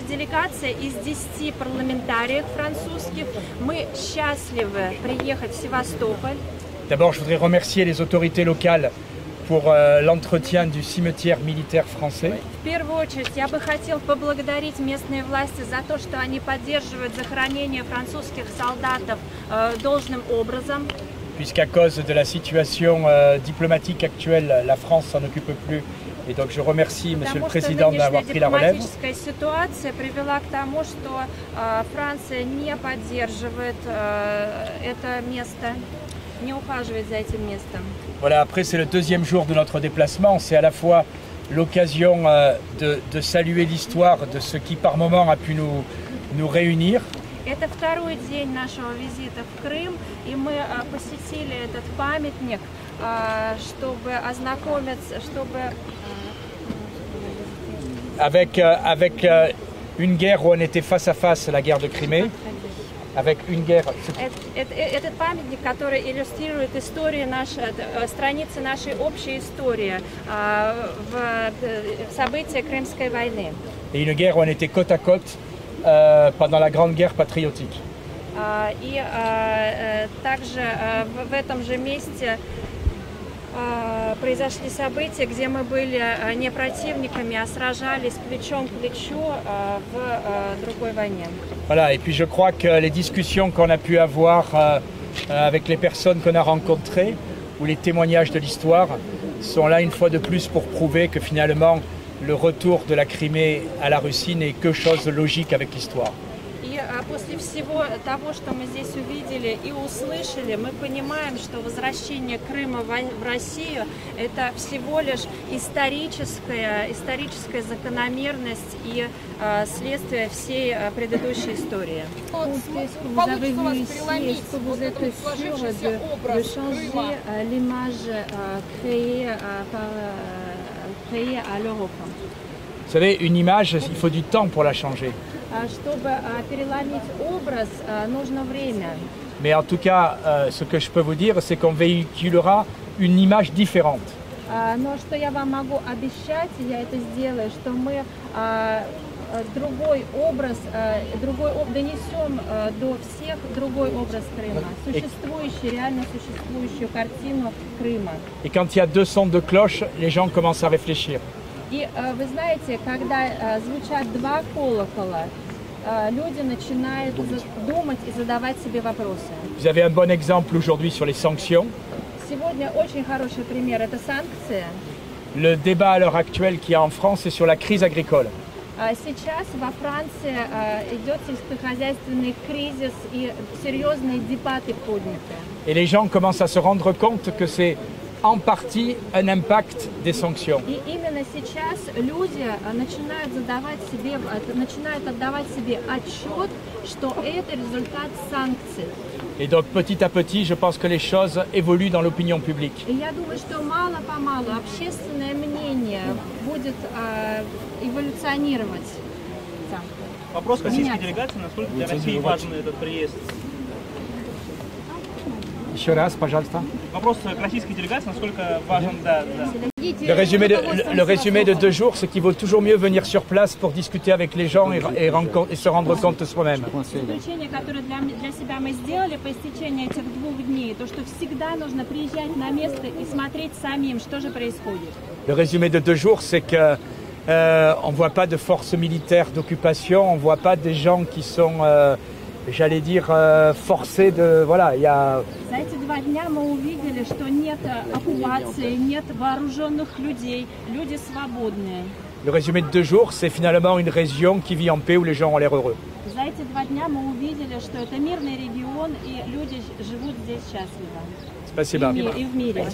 делегация из 10 парламентариев французских. Мы счастливы приехать в Севастополь. D'abord, je voudrais remercier les autorités locales pour l'entretien du cimetière militaire français. В первую очередь, я бы хотел поблагодарить местные власти за то, что они поддерживают захоронение французских солдатов должным образом. Puisqu'à cause de la situation diplomatique actuelle, la France s'en occupe plus. Et donc je remercie Monsieur le Président d'avoir pris la relève. Дипломатическая ситуация привела к тому, что Франция не поддерживает это место, не ухаживает за этим местом. Voilà, après c'est le deuxième jour de notre déplacement. C'est à la fois l'occasion de saluer l'histoire de ce qui par moment a pu nous réunir. Это второй день нашего визита в Крым, и мы посетили этот памятник, чтобы ознакомиться, чтобы... Avec une guerre où on était face à face, la guerre de Crimée, avec une guerre... Этот памятник, который иллюстрирует историю страницы нашей общей истории в события Крымской войны. Et une guerre où on était côte à côte pendant la Grande Guerre patriotique. И также в этом же месте произошли события, где мы были не противниками, а сражались плечом к плечу в другой войне. Voilà, et puis je crois que les discussions qu'on a pu avoir avec les personnes qu'on a rencontrées ou les témoignages de l'histoire sont là une fois de plus pour prouver que finalement le retour de la Crimée à la Russie n'est que chose logique avec l'histoire. И после всего того, что мы здесь увидели и услышали, мы понимаем, что возвращение Крыма в Россию – это всего лишь историческая закономерность и следствие всей предыдущей истории. Vous savez, une image, il faut du temps pour la changer. Mais en tout cas, ce que je peux vous dire, c'est qu'on véhiculera une image différente. Но что я вам могу обещать, я это сделаю, что мы другой образ, донесем до всех другой образ Крыма, существующий, реально существующую картину Крыма. Et quand il y a deux sons de cloche, les gens commencent à réfléchir. И вы знаете, когда звучат два колокола, люди начинают думать и задавать себе вопросы. Vous avez un bon exemple aujourd'hui sur les sanctions. Сегодня очень хороший пример – это санкции. Le débat à l'heure actuelle qu'il y a en France, c'est sur la crise agricole. Сейчас во Франции идет сельскохозяйственный кризис и серьезные дебаты подняты. Et les gens commencent à se rendre compte que c'est en partie un impact des sanctions. И именно сейчас люди начинают отдавать себе отчет, что это результат санкций. Et donc petit à petit, je pense que les choses évoluent dans l'opinion publique. И я думаю, что мало-помалу общественное мнение будет эволюционировать. Вопрос к российской делегации, насколько для России важен этот приезд? Еще раз, пожалуйста. Вопрос к российской делегации, насколько важен, да. Le résumé de 2 jours, c'est qu'il vaut toujours mieux venir sur place pour discuter avec les gens et se rendre compte soi-même. Заключение, которое для себя мы сделали по истечении этих 2 дней, то, что всегда нужно приезжать на место и смотреть самим, что же происходит. Le résumé de 2 jours, c'est que on voit pas de forces militaires d'occupation, on voit pas des gens qui sont j'allais dire forcés de voilà, il y a. За эти 2 дня мы увидели, что нет оккупации, нет вооруженных людей, люди свободные. Le résumé de 2 jours, c'est finalement une région qui vit en paix où les gens ont l'air heureux. За эти 2 дня мы увидели, что это мирный регион и люди живут здесь счастливо. Спасибо. И в мире.